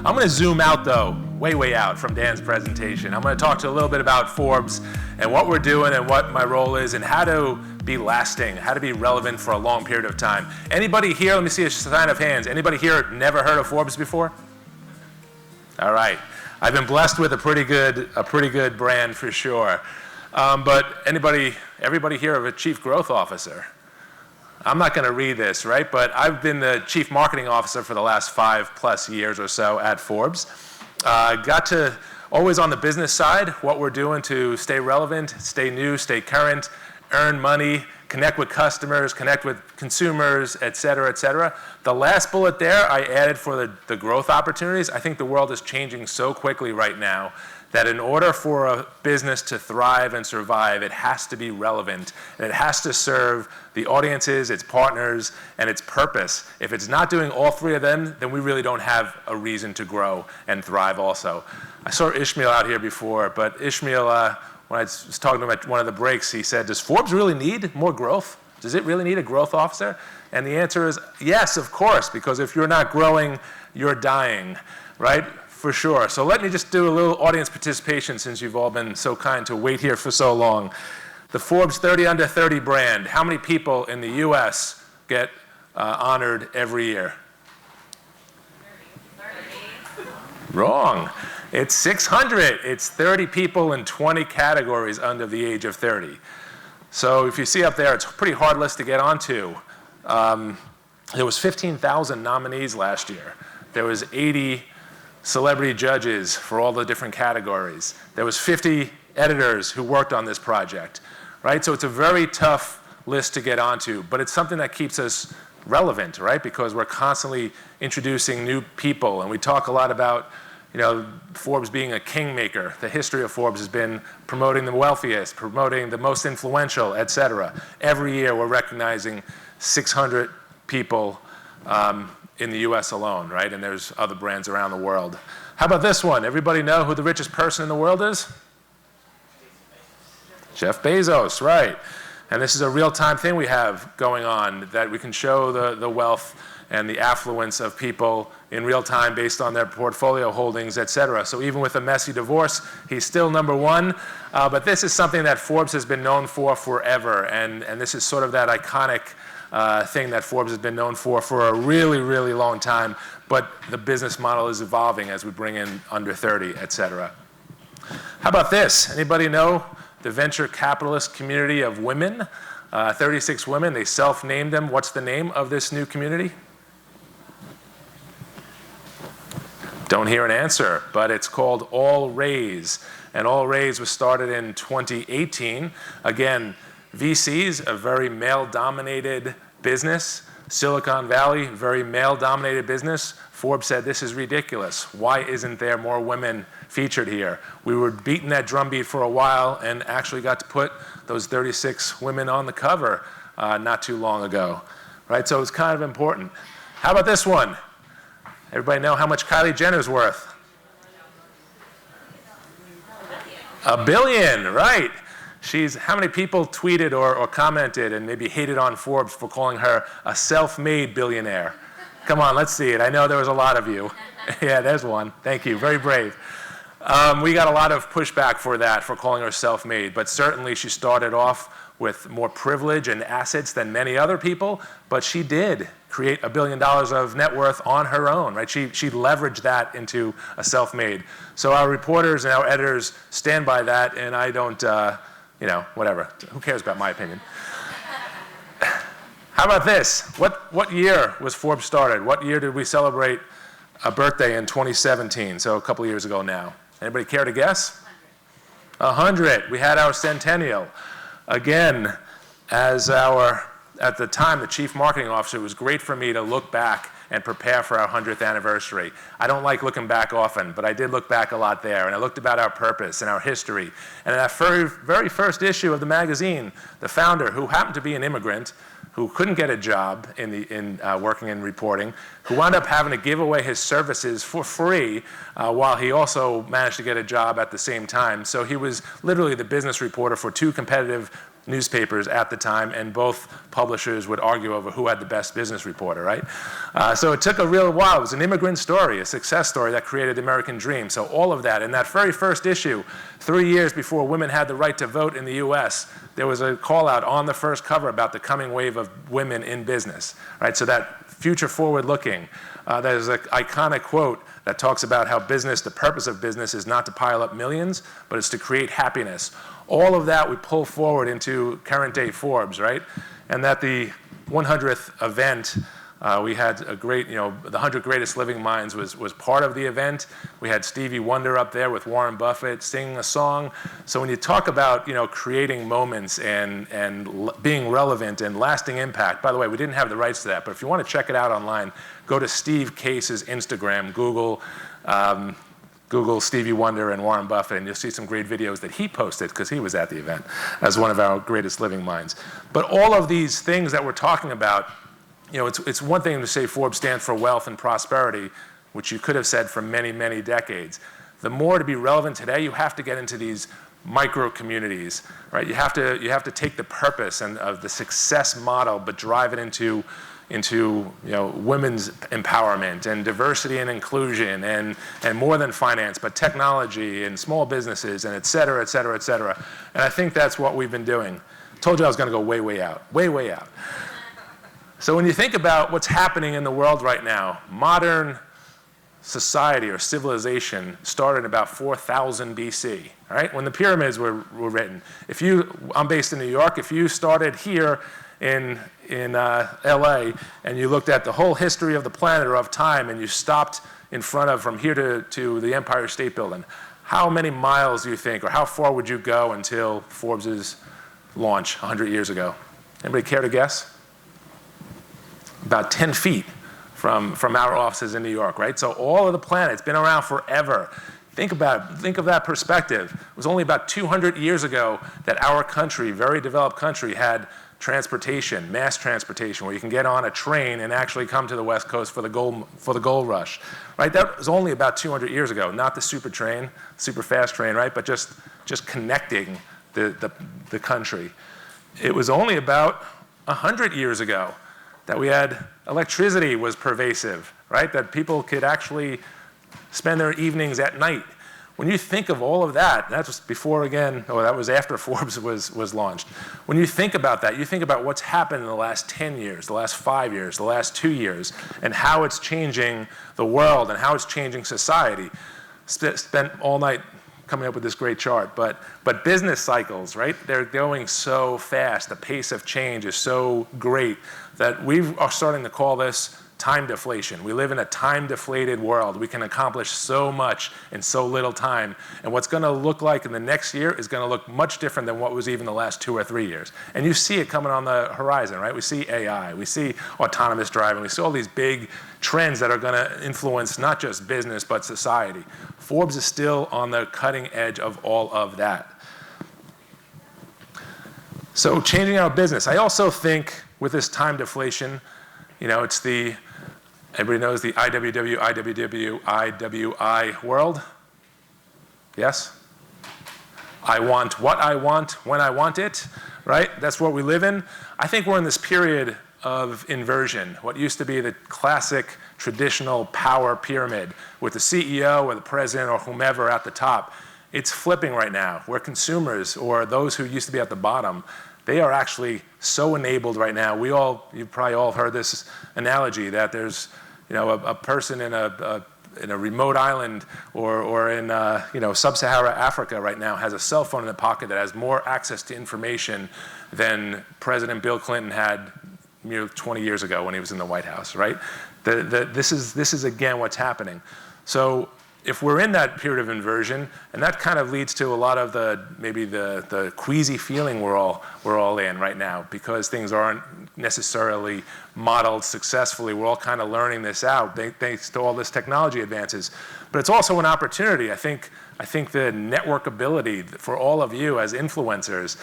I'm going to zoom out, though, way out from Dan's presentation. I'm going to talk to you a little bit about Forbes and what we're doing and what my role is and how to be lasting, how to be relevant for a long period of time. Anybody here, let me see a sign of hands. Anybody here never heard of Forbes before? All right. I've been blessed with a pretty good brand for sure. But everybody here of a chief growth officer? I'm not going to read this, right? But I've been the chief marketing officer for the last 5+ years or so at Forbes. Got to always on the business side, what we're doing to stay relevant, stay new, stay current, earn money, connect with customers, connect with consumers, et cetera, et cetera. The last bullet there I added for the growth opportunities. I think the world is changing so quickly right now that in order for a business to thrive and survive, it has to be relevant, and it has to serve the audiences, its partners, and its purpose. If it's not doing all three of them, then we really don't have a reason to grow and thrive also. I saw Ishmael out here before, but Ishmael, when I was talking to him at one of the breaks, he said, does Forbes really need more growth? Does it really need a growth officer? And the answer is yes, of course, because if you're not growing, you're dying, right? For sure. So let me just do a little audience participation since you've all been so kind to wait here for so long. The Forbes 30 Under 30 brand, how many people in the US get honored every year? 30. Wrong. It's 600. It's 30 people in 20 categories under the age of 30. So if you see up there, it's a pretty hard list to get onto. There was 15,000 nominees last year. There was 80 celebrity judges for all the different categories. There was 50 editors who worked on this project, right? So it's a very tough list to get onto, but it's something that keeps us relevant, right? Because we're constantly introducing new people, and we talk a lot about, Forbes being a kingmaker. The history of Forbes has been promoting the wealthiest, promoting the most influential, et cetera. Every year we're recognizing 600 people in the US alone, right? And there's other brands around the world. How about this one? Everybody know who the richest person in the world is? Jeff Bezos, right. And this is a real-time thing we have going on that we can show the wealth and the affluence of people in real time based on their portfolio holdings, et cetera. So even with a messy divorce, he's still number one. But this is something that Forbes has been known for forever. And this is sort of that iconic thing that Forbes has been known for a really, really long time, but the business model is evolving as we bring in under 30, et cetera. How about this? Anybody know the venture capitalist community of women? 36 women, they self-named them. What's the name of this new community? Don't hear an answer, but it's called All Raise. And All Raise was started in 2018. Again, VCs, a very male-dominated business. Silicon Valley, very male-dominated business. Forbes said, this is ridiculous. Why isn't there more women featured here? We were beating that drumbeat for a while and actually got to put those 36 women on the cover not too long ago, right? So it's kind of important. How about this one? Everybody know how much Kylie Jenner's worth? $1 billion, right. How many people tweeted or commented and maybe hated on Forbes for calling her a self-made billionaire? Come on, let's see it. I know there was a lot of you. Yeah, there's one. Thank you. Very brave. We got a lot of pushback for that, for calling her self-made, but certainly she started off with more privilege and assets than many other people, but she did create $1 billion of net worth on her own, right? She leveraged that into a self-made. So our reporters and our editors stand by that, and I don't, whatever. Who cares about my opinion? How about this? What year was Forbes started? What year did we celebrate a birthday in 2017? So a couple of years ago now. Anybody care to guess? 100. We had our centennial. Again, at the time, the chief marketing officer, it was great for me to look back and prepare for our 100th anniversary. I don't like looking back often, but I did look back a lot there, and I looked about our purpose and our history. And in that very first issue of the magazine, the founder, who happened to be an immigrant, who couldn't get a job in working in reporting, who wound up having to give away his services for free while he also managed to get a job at the same time. So he was literally the business reporter for two competitive newspapers at the time, and both publishers would argue over who had the best business reporter, right? So it took a real while. It was an immigrant story, a success story that created the American dream. So all of that, in that very first issue, 3 years before women had the right to vote in the US, there was a call out on the first cover about the coming wave of women in business, right? So that future forward looking, there's an iconic quote that talks about how business, the purpose of business is not to pile up millions, but it's to create happiness. All of that we pull forward into current day Forbes, right? And that the 100th event, we had a great, the 100 Greatest Living Minds was part of the event. We had Stevie Wonder up there with Warren Buffett singing a song. So when you talk about, creating moments and being relevant and lasting impact, by the way, we didn't have the rights to that, but if you want to check it out online, go to Steve Case's Instagram, Google Stevie Wonder and Warren Buffett, and you'll see some great videos that he posted because he was at the event as one of our greatest living minds. But all of these things that we're talking about, it's one thing to say Forbes stands for wealth and prosperity, which you could have said for many, many decades. The more to be relevant today, you have to get into these micro communities, right? You have to take the purpose and of the success model, but drive it into women's empowerment and diversity and inclusion and more than finance, but technology and small businesses and et cetera, et cetera, et cetera. And I think that's what we've been doing. Told you I was going to go way, way out, way, way out. So when you think about what's happening in the world right now, modern society or civilization started about 4000 BC, right? When the pyramids were written. I'm based in New York, if you started here in LA, and you looked at the whole history of the planet or of time, and you stopped in front of, from here to the Empire State Building, how many miles do you think, or how far would you go until Forbes's launch 100 years ago? Anybody care to guess? About 10 feet from our offices in New York, right? So all of the planet, it's been around forever. Think about it. Think of that perspective. It was only about 200 years ago that our country, very developed country, had transportation, mass transportation, where you can get on a train and actually come to the West Coast for the gold rush, right? That was only about 200 years ago, not the super train, super fast train, right? But just connecting the country. It was only about 100 years ago that we had electricity was pervasive, right? That people could actually spend their evenings at night. When you think of all of that, that was before again, that was after Forbes was launched. When you think about that, you think about what's happened in the last 10 years, the last 5 years, the last 2 years, and how it's changing the world and how it's changing society. Spent all night coming up with this great chart, but business cycles, right? They're going so fast. The pace of change is so great that we are starting to call this time deflation. We live in a time-deflated world. We can accomplish so much in so little time. And what's going to look like in the next year is going to look much different than what was even the last 2 or 3 years. And you see it coming on the horizon, right? We see AI, we see autonomous driving, we see all these big trends that are going to influence not just business, but society. Forbes is still on the cutting edge of all of that. So changing our business. I also think with this time deflation, it's everybody knows the IWI world? Yes? I want what I want, when I want it, right? That's what we live in. I think we're in this period of inversion, what used to be the classic traditional power pyramid with the CEO or the president or whomever at the top. It's flipping right now, where consumers or those who used to be at the bottom, they are actually so enabled right now. You've probably all heard this analogy that there's, a person in a remote island or in sub-Saharan Africa right now has a cell phone in the pocket that has more access to information than President Bill Clinton had 20 years ago when he was in the White House, right? This is again what's happening. So if we're in that period of inversion, and that kind of leads to a lot of the queasy feeling we're all in right now, because things aren't necessarily modeled successfully. We're all kind of learning this out thanks to all this technology advances. But it's also an opportunity. I think the network ability for all of you as influencers,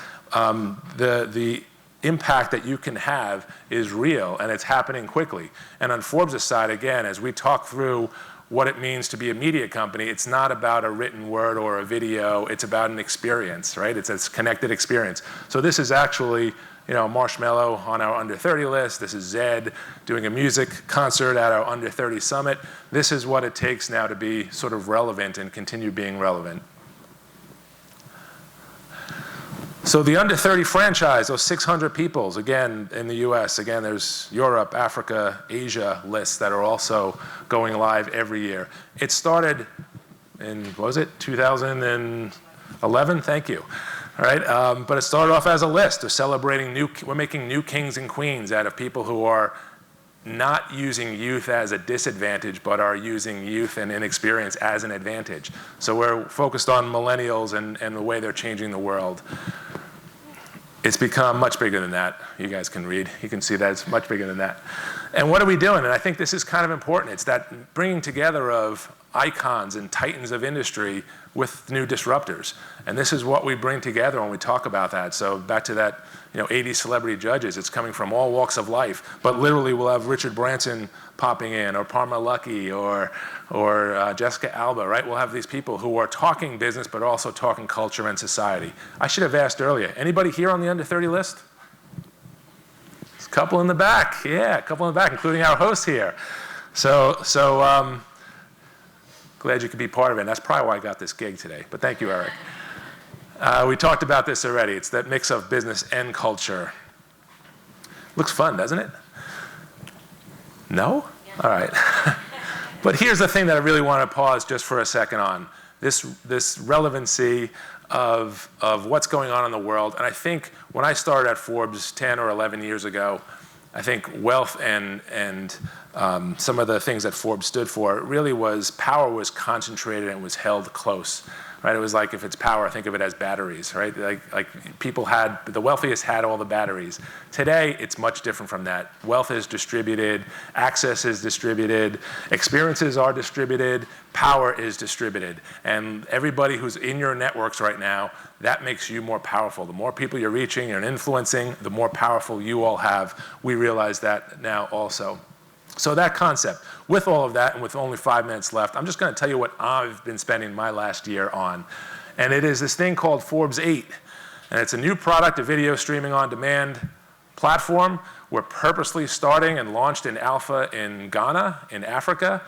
the impact that you can have is real, and it's happening quickly. And on Forbes' side, again, as we talk through what it means to be a media company, it's not about a written word or a video, it's about an experience, right? It's a connected experience. So this is actually, Marshmello on our under 30 list. This is Zed doing a music concert at our under 30 summit. This is what it takes now to be sort of relevant and continue being relevant. So the under 30 franchise, those 600 peoples, again, in the US, again, there's Europe, Africa, Asia lists that are also going live every year. It started in, what was it, 2011? Thank you. All right, but it started off as a list. We're celebrating we're making new kings and queens out of people who are not using youth as a disadvantage, but are using youth and inexperience as an advantage. So we're focused on millennials and the way they're changing the world. It's become much bigger than that. You guys can read. You can see that it's much bigger than that. And what are we doing? And I think this is kind of important. It's that bringing together of icons and titans of industry with new disruptors. And this is what we bring together when we talk about that. So back to that, 80 celebrity judges. It's coming from all walks of life. But literally, we'll have Richard Branson popping in, or Parma Lucky, or Jessica Alba, right? We'll have these people who are talking business, but also talking culture and society. I should have asked earlier, anybody here on the under 30 list? There's a couple in the back. Yeah, a couple in the back, including our host here. So glad you could be part of it. And that's probably why I got this gig today. But thank you, Eric. We talked about this already. It's that mix of business and culture. Looks fun, doesn't it? No? Yeah. All right. But here's the thing that I really want to pause just for a second on. This relevancy of what's going on in the world. And I think when I started at Forbes 10 or 11 years ago, I think wealth and some of the things that Forbes stood for really was power was concentrated and was held close. Right? It was like, if it's power, think of it as batteries, right? Like people had, the wealthiest had all the batteries. Today, it's much different from that. Wealth is distributed, access is distributed, experiences are distributed, power is distributed. And everybody who's in your networks right now, that makes you more powerful. The more people you're reaching and influencing, the more powerful you all have. We realize that now also. So that concept, with all of that, and with only 5 minutes left, I'm just going to tell you what I've been spending my last year on. And it is this thing called Forbes 8. And it's a new product, a video streaming on demand platform. We're purposely starting and launched in alpha in Ghana, in Africa.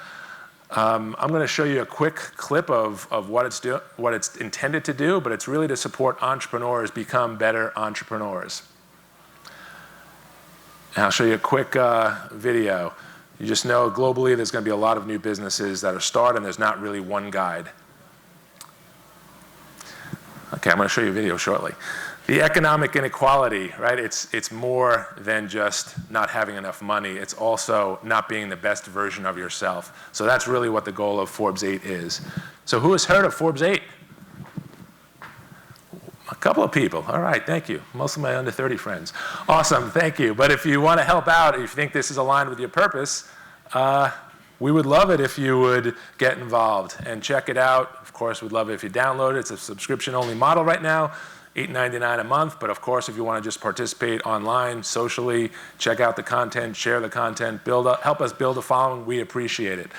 I'm going to show you a quick clip of what it's intended to do, but it's really to support entrepreneurs become better entrepreneurs. And I'll show you a quick video. You just know globally there's going to be a lot of new businesses that are started, and there's not really one guide. Okay, I'm going to show you a video shortly. The economic inequality, right? It's more than just not having enough money. It's also not being the best version of yourself. So that's really what the goal of Forbes 8 is. So who has heard of Forbes 8? A couple of people. All right, thank you. Most of my under 30 friends. Awesome, thank you. But if you want to help out, if you think this is aligned with your purpose, we would love it if you would get involved and check it out. Of course, we'd love it if you download it. It's a subscription-only model right now, $8.99 a month. But of course, if you want to just participate online, socially, check out the content, share the content, help us build a following, we appreciate it.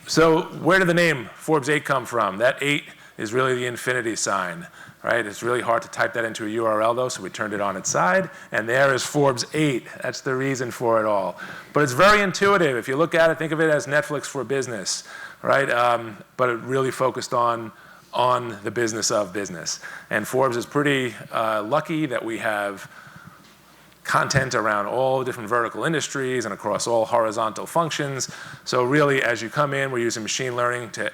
So where did the name Forbes 8 come from? That 8 is really the infinity sign. Right? It's really hard to type that into a URL though, so we turned it on its side, and there is Forbes 8. That's the reason for it all. But it's very intuitive. If you look at it, think of it as Netflix for business, right? But it really focused on the business of business. And Forbes is pretty lucky that we have content around all different vertical industries and across all horizontal functions. So really, as you come in, we're using machine learning to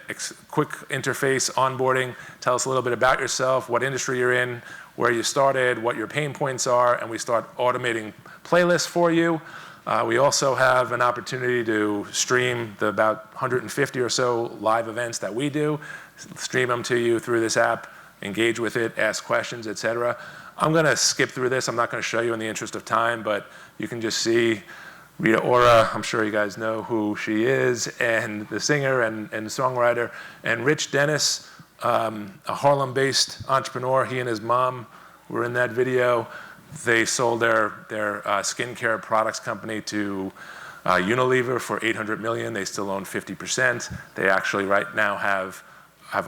quick interface onboarding. Tell us a little bit about yourself, what industry you're in, where you started, what your pain points are, and we start automating playlists for you. We also have an opportunity to stream the about 150 or so live events that we do, stream them to you through this app, engage with it, ask questions, etc. I'm going to skip through this. I'm not going to show you in the interest of time, but you can just see Rita Ora. I'm sure you guys know who she is, and the singer and songwriter. And Rich Dennis, a Harlem-based entrepreneur. He and his mom were in that video. They sold their skincare products company to Unilever for $800 million. They still own 50%. They actually right now have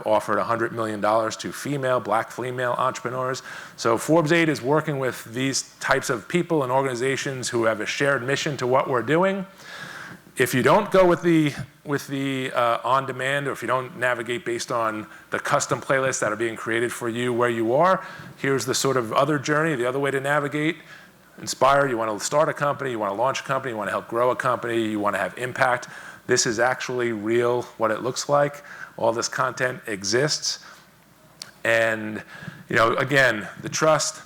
offered $100 million to black female entrepreneurs. So Forbes 8 is working with these types of people and organizations who have a shared mission to what we're doing. If you don't go with the on-demand, or if you don't navigate based on the custom playlists that are being created for you where you are, here's the sort of other journey, the other way to navigate. Inspire, you want to start a company, you want to launch a company, you want to help grow a company, you want to have impact. This is actually real, what it looks like. All this content exists. And, again, the trust,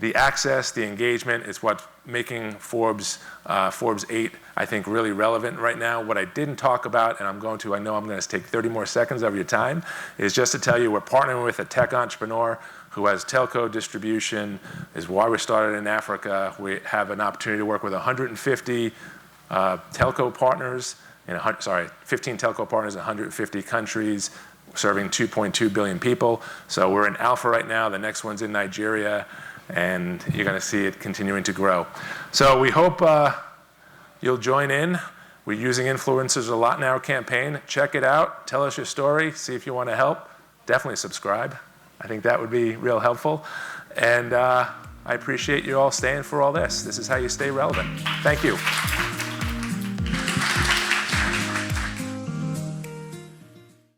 the access, the engagement is what's making Forbes 8, I think, really relevant right now. What I didn't talk about, and I know I'm going to take 30 more seconds of your time, is just to tell you we're partnering with a tech entrepreneur who has telco distribution, is why we started in Africa. We have an opportunity to work with 150 telco partners, 15 telco partners in 150 countries, serving 2.2 billion people. So we're in alpha right now. The next one's in Nigeria, and you're going to see it continuing to grow. So we hope you'll join in. We're using influencers a lot in our campaign. Check it out. Tell us your story. See if you want to help. Definitely subscribe. I think that would be real helpful. And I appreciate you all staying for all this. This is how you stay relevant. Thank you.